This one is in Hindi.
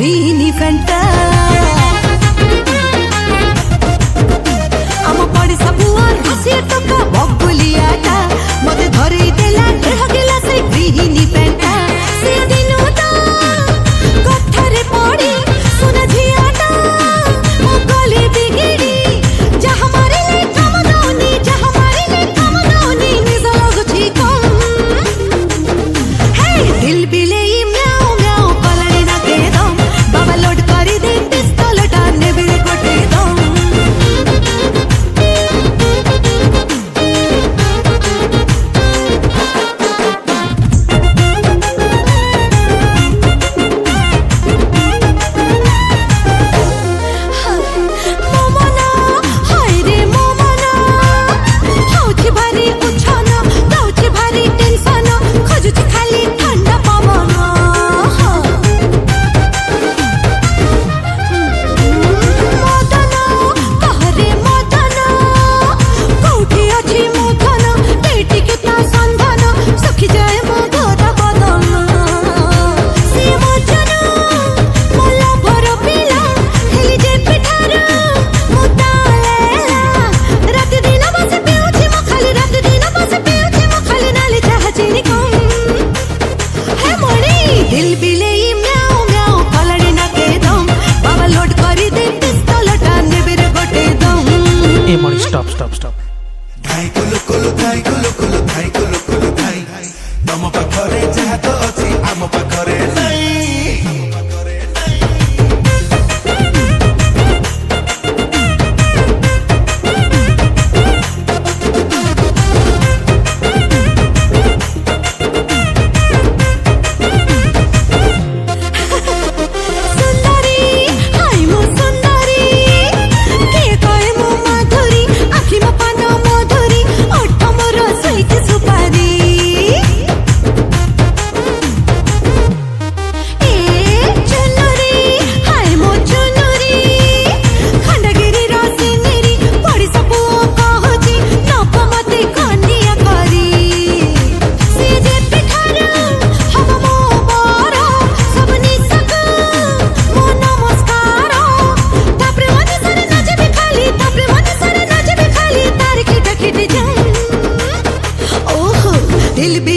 ग्रीनी फेंटा आम पड़ी सबू हसी टका बगुलियाटा मते धरी देला देह गिला से ग्रीनी फेंटा से दिनो ता कथरे पड़ी सुना झियाटा ओ गली बिगिड़ी जहां मारे ले कमनोनी जहां मारे ले कमनोनी निज लगुची कम हे दिल बिले म्याऊ म्याऊ कलड़ी ना के दम बाबा लोड करी दे पिस्तौल टाने भी गोटे दम मोमना हाय रे मोमना हाउची भारी उछाना गाउची भारी टेंशन खोजुची खाली ठंडा पवन मदन कहरे मदन कौठी अछि मोधन एटी केतना संधान सखी जाए मो घर बदन से मजन मोला भर पिला हेली जे पिठार मुतालेला रात दिन बस पिउछि म खाली रात दिन बस पिउछि म खाली नाली चाह चीनी कम हे मणि दिल बिले म्याऊ म्याऊ कलड़ी ना के दम बाबा लोड करी दे पिस्तौल टाने बेरे गोटे दम ए मणि स्टॉप स्टॉप स्टॉप धाई कुलु कुलु धाई कुलु कुलु धाई कुलु कुलु धाई तम पाखरे जहा तो अछि आम पाखरे नहीं सुंदरी हाय मो सुंदरी के कहे मो माधुरी आखि मो पान मधुरी ओठ मोर स्वीट सुपारी ए चुनुरी हाय मो चुनुरी खंडगिरी रसिनेरी पड़ी सबू कहची नप मते कनिया करी से जे पिठार हम मो बर सब निसक मो नमस्कार तापरे मन सरे नजबे खाली तापरे मन सरे नजबे खाली तार किट किट जम ओहो दिल भी